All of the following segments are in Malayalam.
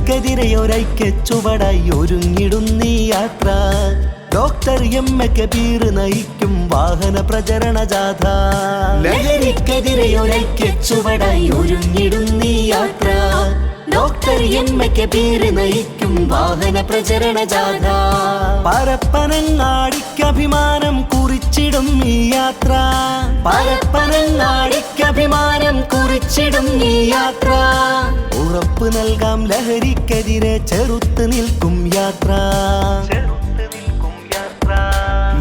ലഹരിക്കെതിരെ ചുവടായി ഒരുങ്ങിടുന്നീ യാത്ര ഡോക്ടർ എം എ കബീർ നയിക്കും വാഹന പ്രചരണ ജാഥ ലഹരിക്കെതിരെ ചുവടായി ഒരുങ്ങിടുന്നീ യാത്ര ഡോക്ടർ എം എ കബീർ നയിക്കും വാഹന പ്രചരണ ജാഥ പരപ്പനങ്ങാടിക്കഭിമാനം കുറിച്ചിടും ഈ യാത്ര പരപ്പനങ്ങാടിക്കഭിമാനം കുറിച്ചിടും ഈ യാത്ര ഉറപ്പ് നൽകാം ലഹരിക്കെതിരെ ചെറുത്ത് നിൽക്കും യാത്ര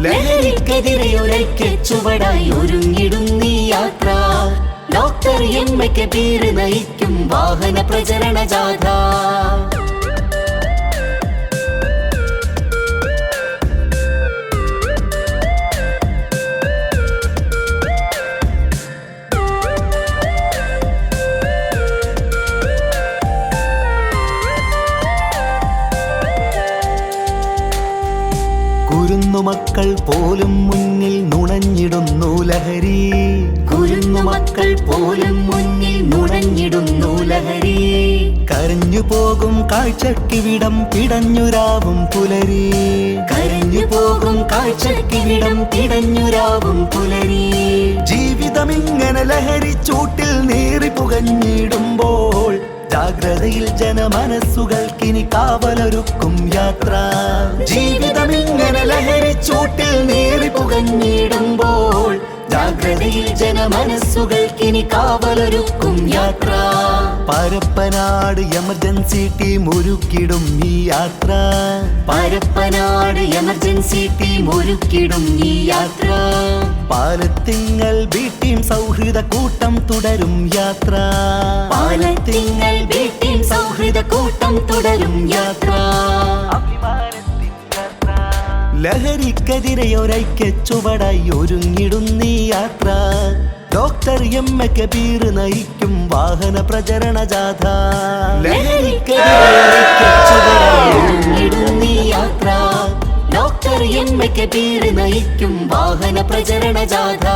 ലഹരിക്കെതിരെ ചുവടായി ഒരുങ്ങിടുന്നീ യാത്ര ഡോക്ടർ എം എ കബീർ നയിക്കും വാഹന പ്രചരണ ജാഥ കുരുന്നുമക്കൾ പോലും മുന്നിൽ നുണഞ്ഞിടുന്നു ലഹരി കുരുന്നുമക്കൾ പോലും മുന്നിൽ നുണഞ്ഞിടുന്നു ലഹരി കരഞ്ഞു പോകും കാഴ്ചക്കിവിടം പിടഞ്ഞുരാവും പുലരി കരഞ്ഞു പോകും കാഴ്ചക്കിവിടം പിടഞ്ഞുരാവും പുലരി ജീവിതമിങ്ങനെ ലഹരി ചൂട്ടിൽ നീറി പുകഞ്ഞിടുമ്പോൾ ജാഗ്രതയിൽ ജനമനസ്സുകൾക്കിനി കാവലൊരുക്കും യാത്ര ജീവിതമിങ്ങനെ ലഹരി ചൂട്ടിൽ നീറി പുകഞ്ഞിടുമ്പോൾ ജാഗ്രതയിൽ ജനമനസ്സുകൾക്കിനി കാവലൊരുക്കും യാത്ര പരപ്പനാട് എമർജൻസി ടീം ഒരുക്കിടും ഈ യാത്ര പരപ്പനാട് എമർജൻസി ടീം ഒരുക്കിടും ഈ യാത്ര പാലത്തിങ്ങൽ ബി ടീം സൗഹൃദ കൂട്ടം തുടരും യാത്ര പാലത്തിങ്ങൽ ബി ടീം സൗഹൃദ കൂട്ടം തുടരും യാത്ര ലഹരിക്കെതിരെ ചുവടായി ഒരുങ്ങിടുന്നീ യാത്ര ഡോക്ടർ എം എ കബീർ നയിക്കും വാഹന പ്രചരണ ജാഥ ലഹരിക്കെതിരെ ചുവടായി ഒരുങ്ങിടുന്നീ യാത്ര ഡോക്ടർ എം എ കബീർ നയിക്കും വാഹന പ്രചരണ ജാഥ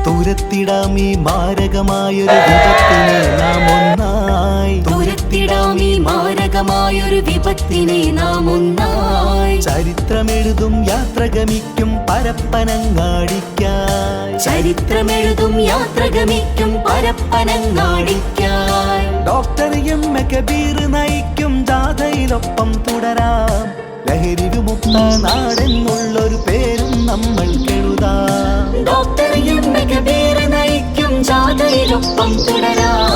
തുരത്തിടാമീ മാരകമായൊരു വിപത്തിനെ നാം ഒന്നായി തുരത്തിടാമീ മാരകമായൊരു വിപത്തിനെ നാം ഒന്നായി ചരിത്രമെഴുതും യാത്ര ഗമിക്കും പരപ്പനങ്ങാടിക്കായി ചരിത്രമെഴുതും യാത്ര ഗമിക്കും പരപ്പനങ്ങാടിക്കായി ഡോക്ടർ എം എ കബീർ നയിക്കും ജാഥയിലൊപ്പം തുടരാം ലഹരി വിമുക്ത നാടെന്നുള്ളൊരു പേരും നമ്മൾ എഴുതാം ഡോക്ടർ എം എ കബീർ നയിക്കും ജാഥയിലൊപ്പം തുടരാം